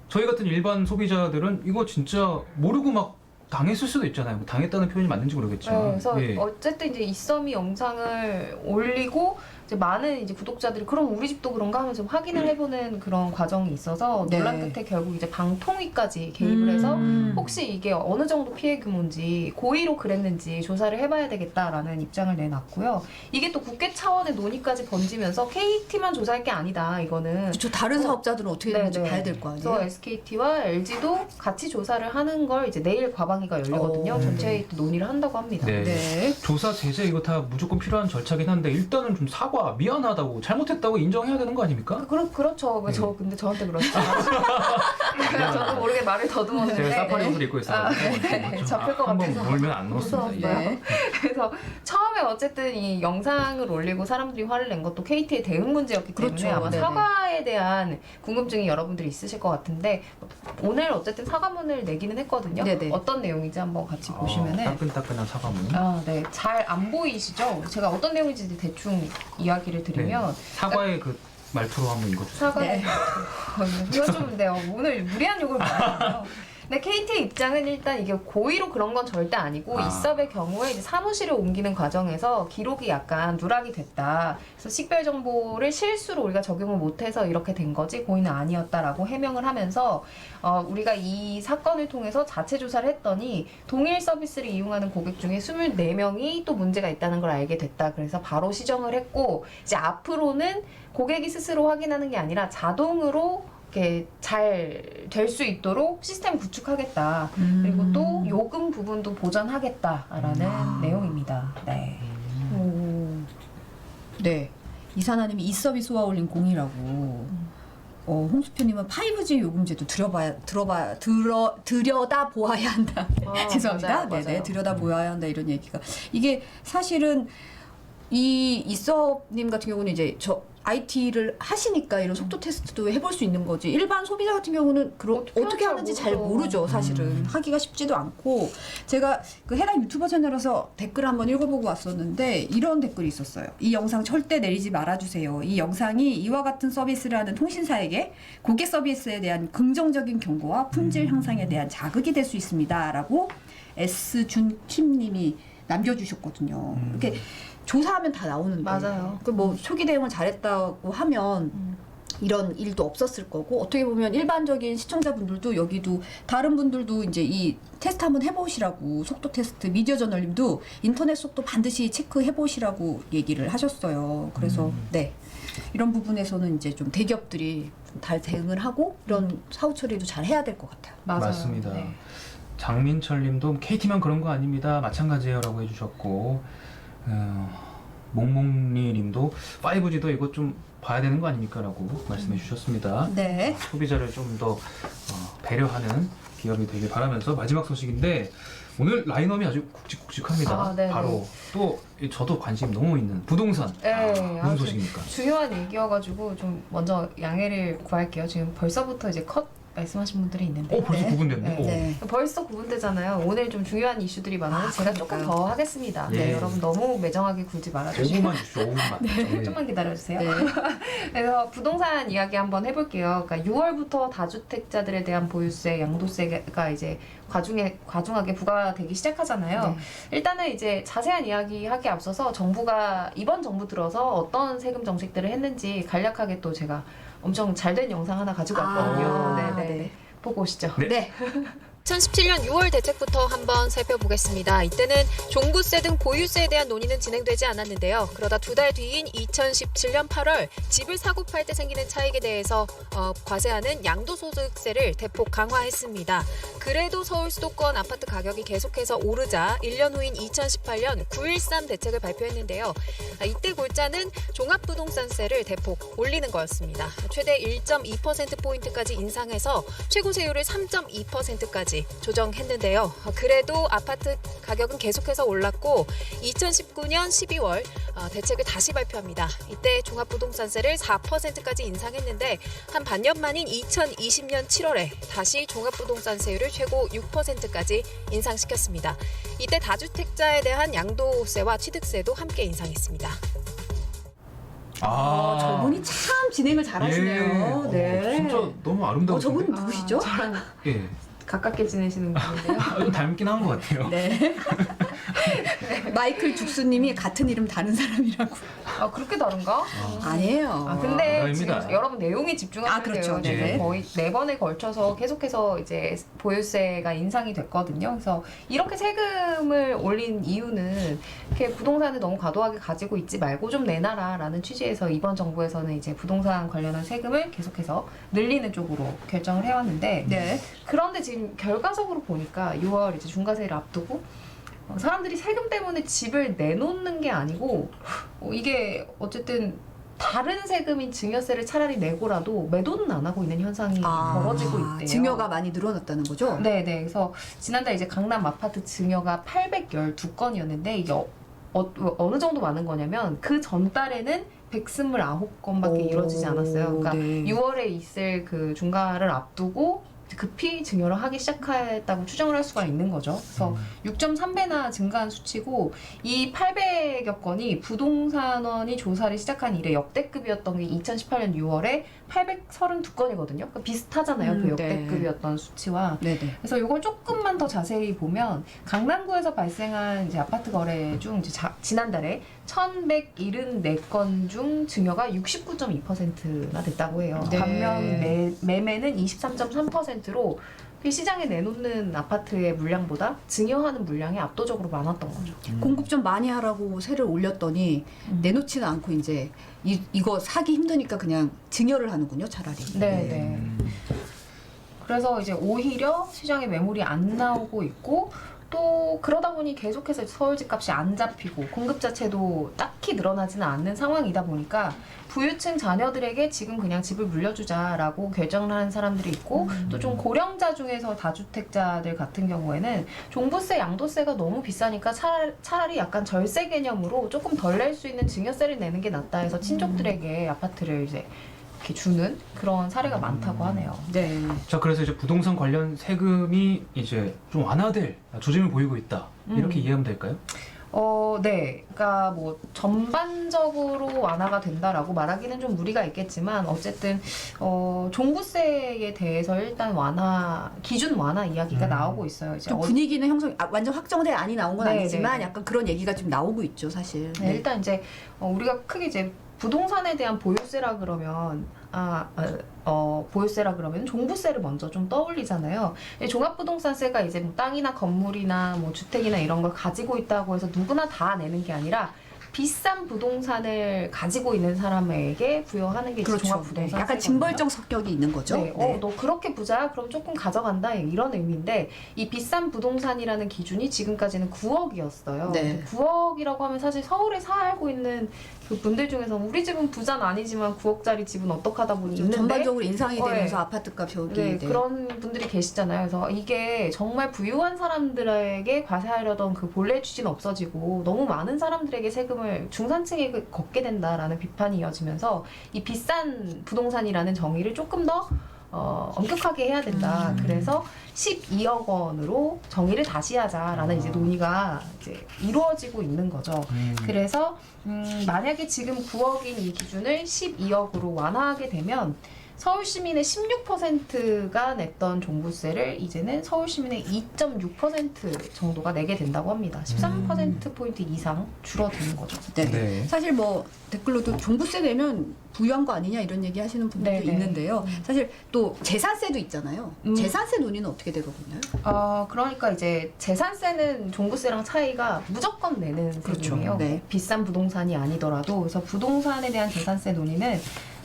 저희 같은 일반 소비자들은 이거 진짜 모르고 막 당했을 수도 있잖아요. 뭐 당했다는 표현이 맞는지 모르겠지만. 네, 그래서 예. 어쨌든 이제 이썸이 영상을 올리고 이제 많은 이제 구독자들이 그럼 우리 집도 그런가 하면서 확인을 해보는 그런 과정이 있어서 네. 논란 끝에 결국 이제 방통위까지 개입을 해서 혹시 이게 어느 정도 피해 규모인지 고의로 그랬는지 조사를 해봐야 되겠다라는 입장을 내놨고요. 이게 또 국회 차원의 논의까지 번지면서 KT만 조사할 게 아니다. 이거는 그렇죠. 다른 사업자들은 어떻게 되는지 네네. 봐야 될 거 그래서 아니에요. SKT와 LG도 같이 조사를 하는 걸 이제 내일 과방위가 열리거든요. 오. 전체회의 또 논의를 한다고 합니다. 네. 네. 조사 제재 이거 다 무조건 필요한 절차긴 한데 일단은 좀 사과 미안하다고 잘못했다고 인정해야 되는 거 아닙니까? 그렇죠. 네. 근데 저한테 그렇죠. 저도 모르게 말을 더듬었는데. 제가 사파리 옷을 입고 있어요. 아, 네. 잡힐 것 한번 같아서. 몰면 안 넣었습니다. 무서웠어요. 예. 그래서 처음에 어쨌든 이 영상을 올리고 사람들이 화를 낸 것도 KT의 대응 문제였기 때문에 그렇죠. 아마 네네. 사과에 대한 궁금증이 여러분들이 있으실 것 같은데 오늘 어쨌든 사과문을 내기는 했거든요. 네네. 어떤 내용인지 한번 같이 보시면은 따끈따끈한 사과문. 네. 잘 안 보이시죠? 제가 어떤 내용인지 대충 이야기를 드리면 사과의 그 말투로 한번 읽어주세요. 사과 네. 이건 좀 네요. 오늘 무리한 욕을 많이 근데 KT의 입장은 일단 이게 고의로 그런 건 절대 아니고 이섭의 경우에 이제 사무실을 옮기는 과정에서 기록이 약간 누락이 됐다. 그래서 식별 정보를 실수로 우리가 적용을 못해서 이렇게 된 거지 고의는 아니었다라고 해명을 하면서 우리가 이 사건을 통해서 자체 조사를 했더니 동일 서비스를 이용하는 고객 중에 24명이 또 문제가 있다는 걸 알게 됐다. 그래서 바로 시정을 했고 이제 앞으로는 고객이 스스로 확인하는 게 아니라 자동으로 이렇게 잘 될 수 있도록 시스템 구축하겠다. 그리고 또 요금 부분도 보전하겠다라는 내용입니다. 네. 네. 이사나님이 이섭이 쏘아올린 공이라고. 홍수표님은 5G 요금제도 들여다 보아야 한다. 죄송합니다. 맞아요, 네네. 맞아요. 들여다 보아야 한다 이런 얘기가 이게 사실은 이섭님 같은 경우는 이제 저 IT를 하시니까 이런 속도 테스트도 해볼 수 있는 거지. 일반 소비자 같은 경우는 어떻게 하는지 잘 모르죠, 사실은. 하기가 쉽지도 않고. 제가 그 해당 유튜버 채널에서 댓글 한번 읽어보고 왔었는데 이런 댓글이 있었어요. 이 영상 절대 내리지 말아주세요. 이 영상이 이와 같은 서비스를 하는 통신사에게 고객 서비스에 대한 긍정적인 경고와 품질 향상에 대한 자극이 될 수 있습니다. 라고 S준킴님이 남겨주셨거든요. 이렇게 조사하면 다 나오는데. 맞아요. 그 뭐 초기 대응을 잘했다고 하면 이런 일도 없었을 거고, 어떻게 보면 일반적인 시청자분들도 여기도 다른 분들도 이제 이 테스트 한번 해보시라고, 속도 테스트, 미디어 저널님도 인터넷 속도 반드시 체크해보시라고 얘기를 하셨어요. 그래서 네, 이런 부분에서는 이제 좀 대기업들이 좀 잘 대응을 하고 이런 사후 처리도 잘 해야 될 것 같아요. 맞아요. 맞습니다. 네. 장민철님도 KT만 그런 거 아닙니다. 마찬가지예요라고 해주셨고, 몽몽리님도 5G도 이거 좀 봐야 되는 거 아닙니까라고 말씀해 주셨습니다. 네. 소비자를 좀 더 배려하는 기업이 되길 바라면서 마지막 소식인데, 오늘 라인업이 아주 굵직굵직합니다. 아, 네네. 바로 또 저도 관심 너무 있는 부동산. 네, 무슨 아주 소식입니까? 중요한 얘기여가지고 좀 먼저 양해를 구할게요. 지금 벌써부터 이제 컷 말씀하신 분들이 있는데. 벌써 네. 구분됐네. 네. 네. 벌써 구분되잖아요. 오늘 좀 중요한 이슈들이 많아서 제가 조금 그러니까요. 더 하겠습니다. 예. 네, 여러분 너무 매정하게 굴지 말아주시고 5분만 주시죠. 5분만. 네. 조금만 기다려주세요. 네. 그래서 부동산 이야기 한번 해볼게요. 그러니까 6월부터 다주택자들에 대한 보유세, 양도세가 이제 과중하게 부과되기 시작하잖아요. 네. 일단은 이제 자세한 이야기 하기 앞서서 정부가 이번 정부 들어서 어떤 세금 정책들을 했는지 간략하게 또 제가 엄청 잘된 영상 하나 가지고 왔거든요. 네네. 네. 보고 오시죠. 네. 네. 2017년 6월 대책부터 한번 살펴보겠습니다. 이때는 종부세 등 보유세에 대한 논의는 진행되지 않았는데요. 그러다 두 달 뒤인 2017년 8월 집을 사고 팔 때 생기는 차익에 대해서 과세하는 양도소득세를 대폭 강화했습니다. 그래도 서울 수도권 아파트 가격이 계속해서 오르자 1년 후인 2018년 9.13 대책을 발표했는데요. 이때 골자는 종합부동산세를 대폭 올리는 거였습니다. 최대 1.2%포인트까지 인상해서 최고 세율을 3.2%까지 조정했는데요. 그래도 아파트 가격은 계속해서 올랐고 2019년 12월 대책을 다시 발표합니다. 이때 종합부동산세를 4%까지 인상했는데 한 반년 만인 2020년 7월에 다시 종합부동산세율을 최고 6%까지 인상시켰습니다. 이때 다주택자에 대한 양도세와 취득세도 함께 인상했습니다. 저분이 참 진행을 잘하시네요. 예. 네. 진짜 너무 아름다우신데. 저분 누구시죠? 저랑 예. 가깝게 지내시는 분인데요. 좀 닮긴 한 것 같아요. 네. 마이클 죽수님이 같은 이름 다른 사람이라고. 아 그렇게 다른가? 아니에요. 아 근데 아닙니다. 지금 여러분 내용에 집중하셔야 아, 그렇죠. 돼요. 네. 거의 4번에 걸쳐서 계속해서 이제 보유세가 인상이 됐거든요. 그래서 이렇게 세금을 올린 이유는 이렇게 부동산을 너무 과도하게 가지고 있지 말고 좀 내놔라라는 취지에서 이번 정부에서는 이제 부동산 관련한 세금을 계속해서 늘리는 쪽으로 결정을 해왔는데 네. 그런데 지금 결과적으로 보니까 6월 이제 중과세를 앞두고 사람들이 세금 때문에 집을 내놓는 게 아니고 이게 어쨌든 다른 세금인 증여세를 차라리 내고라도 매도는 안 하고 있는 현상이 벌어지고 있대요. 증여가 많이 늘어났다는 거죠? 네네. 그래서 지난달 이제 강남 아파트 증여가 812건이었는데 이게 어느 정도 많은 거냐면 그 전달에는 129건밖에 이루어지지 않았어요. 그러니까 네. 6월에 있을 그 중과를 앞두고 급히 증여를 하기 시작했다고 추정을 할 수가 있는 거죠. 그래서 6.3배나 증가한 수치고 이 800여 건이 부동산원이 조사를 시작한 이래 역대급이었던 게 2018년 6월에 832건이거든요. 그러니까 비슷하잖아요. 그 역대급이었던 수치와. 네네. 그래서 이걸 조금만 더 자세히 보면 강남구에서 발생한 이제 아파트 거래 중 이제 지난달에 1,174건 중 증여가 69.2%나 됐다고 해요. 네. 반면 매매는 23.3%로 시장에 내놓는 아파트의 물량보다 증여하는 물량이 압도적으로 많았던 거죠. 공급 좀 많이 하라고 세를 올렸더니 내놓지는 않고 이제 이거 사기 힘드니까 그냥 증여를 하는군요, 차라리. 네. 그래서 이제 오히려 시장에 매물이 안 나오고 있고 또 그러다 보니 계속해서 서울 집값이 안 잡히고 공급 자체도 딱히 늘어나지는 않는 상황이다 보니까 부유층 자녀들에게 지금 그냥 집을 물려주자라고 결정을 하는 사람들이 있고 또 좀 고령자 중에서 다주택자들 같은 경우에는 종부세, 양도세가 너무 비싸니까 차라리 약간 절세 개념으로 조금 덜 낼 수 있는 증여세를 내는 게 낫다 해서 친족들에게 아파트를 이제 이렇게 주는 그런 사례가 많다고 하네요. 네. 자, 그래서 이제 부동산 관련 세금이 이제 좀 완화될 조짐을 보이고 있다. 이렇게 이해하면 될까요? 네. 그러니까 뭐 전반적으로 완화가 된다라고 말하기는 좀 무리가 있겠지만 어쨌든 종부세에 대해서 일단 기준 완화 이야기가 나오고 있어요. 이제 좀 분위기는 완전 확정된 안이 나온 건 네, 아니지만 네. 약간 그런 얘기가 좀 나오고 있죠, 사실. 네, 일단 이제 우리가 크게 이제 부동산에 대한 보유세라 그러면 보유세라 그러면 종부세를 먼저 좀 떠올리잖아요. 종합부동산세가 이제 뭐 땅이나 건물이나 뭐 주택이나 이런 걸 가지고 있다고 해서 누구나 다 내는 게 아니라 비싼 부동산을 가지고 있는 사람에게 부여하는 게 그렇죠. 종합부동산. 네. 약간 징벌적 성격이 있는 거죠. 네. 너 그렇게 부자야? 그럼 조금 가져간다. 이런 의미인데 이 비싼 부동산이라는 기준이 지금까지는 9억이었어요. 네. 9억이라고 하면 사실 서울에 살고 있는 그 분들 중에서 우리 집은 부자는 아니지만 9억짜리 집은 어떡하다 보니 있는데 전반적으로 인상이 되면서 네. 아파트값 여기 네, 그런 분들이 계시잖아요. 그래서 이게 정말 부유한 사람들에게 과세하려던 그 본래 취지는 없어지고 너무 많은 사람들에게 세금을 중산층에 걷게 된다라는 비판이 이어지면서 이 비싼 부동산이라는 정의를 조금 더 엄격하게 해야 된다. 그래서 12억 원으로 정의를 다시 하자라는 이제 논의가 이제 이루어지고 있는 거죠. 그래서 만약에 지금 9억인 이 기준을 12억으로 완화하게 되면 서울 시민의 16%가 냈던 종부세를 이제는 서울 시민의 2.6% 정도가 내게 된다고 합니다. 13%포인트 이상 줄어드는 거죠. 네. 네. 사실 뭐 댓글로도 종부세 내면 부유한 거 아니냐 이런 얘기 하시는 분들도 네네. 있는데요. 사실 또 재산세도 있잖아요. 재산세 논의는 어떻게 되고 있나요? 그러니까 이제 재산세는 종부세랑 차이가 무조건 내는 세금이에요. 네. 비싼 부동산이 아니더라도. 그래서 부동산에 대한 재산세 논의는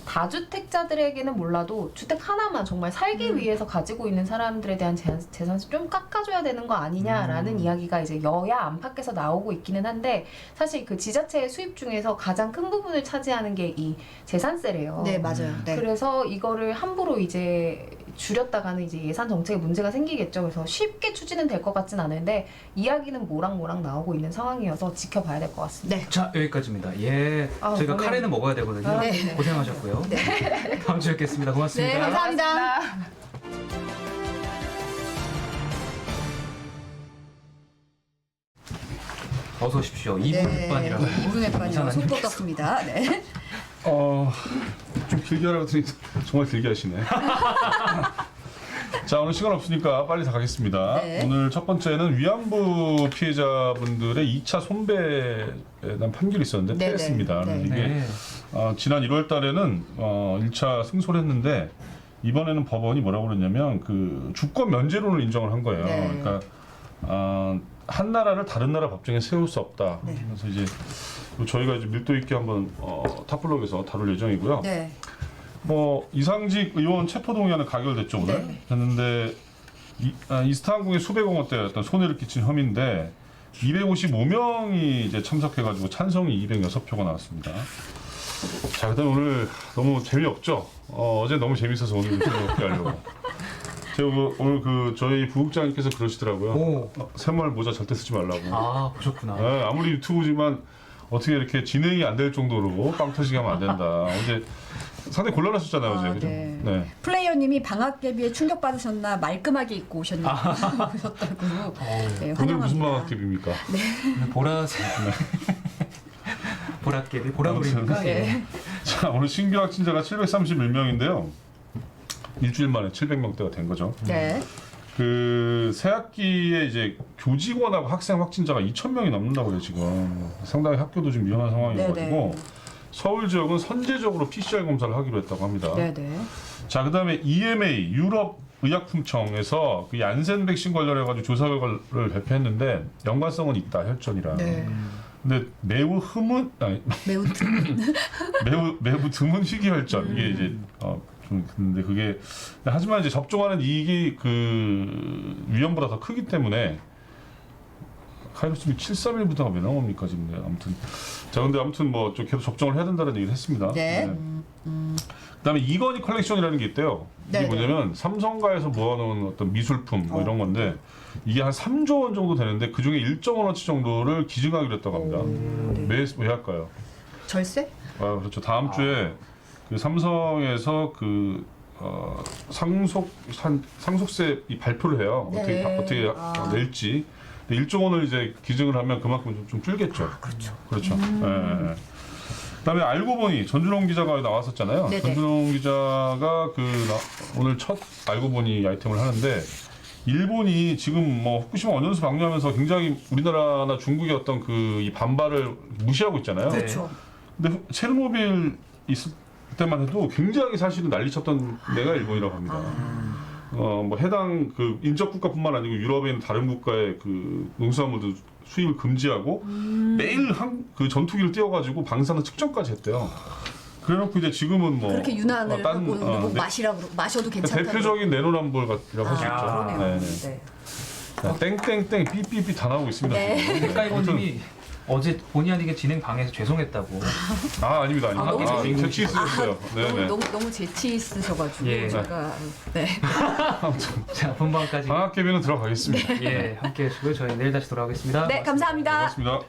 다주택자들에게는 몰라도 주택 하나만 정말 살기 위해서 가지고 있는 사람들에 대한 재산세 좀 깎아줘야 되는 거 아니냐라는 이야기가 이제 여야 안팎에서 나오고 있기는 한데 사실 그 지자체의 수입 중에서 가장 큰 부분을 차지하는 게 이 재산세래요. 네, 맞아요. 네. 그래서 이거를 함부로 이제 줄였다가는 이제 예산 정책에 문제가 생기겠죠. 그래서 쉽게 추진은 될 것 같진 않은데 이야기는 모락모락 나오고 있는 상황이어서 지켜봐야 될 것 같습니다. 네. 자, 여기까지입니다. 예. 저희가 오늘- 카레는 먹어야 되거든요. 네. 고생하셨고요. 다음 주에 뵙겠습니다. 고맙습니다. 네, 감사합니다. 어서 오십시오. 2분 반이라고. 2분의 반이요. 이상한 속보 얘기 떴습니다. 네. 좀 길게 하라고 했더니 정말 길게 하시네. 자, 오늘 시간 없으니까 빨리 다 가겠습니다. 네. 오늘 첫 번째는 위안부 피해자분들의 2차 손배에 대한 판결이 있었는데 네, 패했습니다. 네. 이게 네. 지난 1월 달에는 1차 승소를 했는데 이번에는 법원이 뭐라고 그랬냐면 그 주권 면제론을 인정을 한 거예요. 네. 그러니까 한 나라를 다른 나라 법정에 세울 수 없다. 네. 그래서 이제 저희가 이제 밀도 있게 한번 탑블록에서 다룰 예정이고요. 네. 뭐 이상직 의원 체포동의안은 가결됐죠 오늘. 네. 됐는데 이스타항공의 수백억 원대 어떤 손해를 끼친 혐의인데 255명이 이제 참석해가지고 찬성이 206표가 나왔습니다. 자, 그다음 오늘 너무 재미없죠. 어제 너무 재밌어서 오늘 재미없게 하려고. 제가 오늘 저희 부국장님께서 그러시더라고요. 오. 새말 모자 절대 쓰지 말라고. 아, 보셨구나. 네, 아무리 유튜브지만 어떻게 이렇게 진행이 안 될 정도로 빵 터지게 하면 안 된다. 어제 상당히 곤란하셨잖아요, 어제. 그죠? 네. 네. 플레이어님이 방학 대비에 충격 받으셨나 말끔하게 입고 오셨다고. 네, 오늘 환영합니다. 무슨 방학집입니까? 보라색. 보랏개비, 보라돌입니까? 아무튼. 예. 자, 오늘 신규 확진자가 731명인데요. 일주일 만에 700명대가 된 거죠. 네. 그 새학기에 이제 교직원하고 학생 확진자가 2,000명이 넘는다고 해요, 지금. 상당히 학교도 좀 위험한 상황이어가지고 네네. 서울 지역은 선제적으로 PCR 검사를 하기로 했다고 합니다. 네네. 자, 그다음에 EMA 유럽 의약품청에서 그 얀센 백신 관련해가지고 조사 결과를 발표했는데 연관성은 있다, 혈전이랑. 네. 근데 매우 매우 드문 희귀혈전 이게 이제 좀 근데 그게 하지만 이제 접종하는 이익이 그 위험보다 더 크기 때문에 카이로스미 731부터가 왜 나옵니까 지금? 네, 아무튼 자 근데 아무튼 뭐 좀 계속 적정을 해야 된다는 얘기를 했습니다. 네. 그다음에 이건희 컬렉션이라는 게 있대요. 이게 네, 뭐냐면 삼성가에서 모아놓은 어떤 미술품 뭐 이런 건데 이게 한 3조 원 정도 되는데 그 중에 1.5원어치 정도를 기증하기로 했다고 합니다. 왜 할까요? 절세? 아 그렇죠. 다음 주에 그 삼성에서 그 상속세 이 발표를 해요. 네. 어떻게 낼지. 1조 원을 이제 기증을 하면 그만큼 좀 줄겠죠. 그렇죠. 그렇죠. 예. 그다음에 알고 보니 전준홍 기자가 나왔었잖아요. 네네. 전준홍 기자가 오늘 첫 알고 보니 아이템을 하는데 일본이 지금 뭐 후쿠시마 원전수 방류하면서 굉장히 우리나라나 중국의 어떤 그 이 반발을 무시하고 있잖아요. 네. 그렇죠. 근데 체르노빌 있을 때만 해도 굉장히 사실은 난리쳤던 데가 일본이라고 합니다. 뭐 해당 그 인접 국가뿐만 아니고 유럽에 있는 다른 국가의 그 농수산물도 수입을 금지하고 매일 그 전투기를 띄워가지고 방사능 측정까지 했대요. 그래놓고 이제 지금은 뭐 그렇게 유난을 하고 뭐 네. 마셔도 괜찮다. 대표적인 내로남불이라고 할 수 있죠. 그러네요. 네네. 네. 자, 땡땡땡 삐삐삐 다 나오고 있습니다. 네. 지금. 백가이버님이 어제 본의 아니게 진행 방해해서 죄송했다고. 아닙니다. 너무 재치 있으셨어요. 네네. 너무 재치 있으셔가지고 예. 제가 네. 자, 본방까지 방학 개비는 들어가겠습니다. 예 함께 해주시고요. 저희 내일 다시 돌아오겠습니다. 네, 감사합니다. 고맙습니다.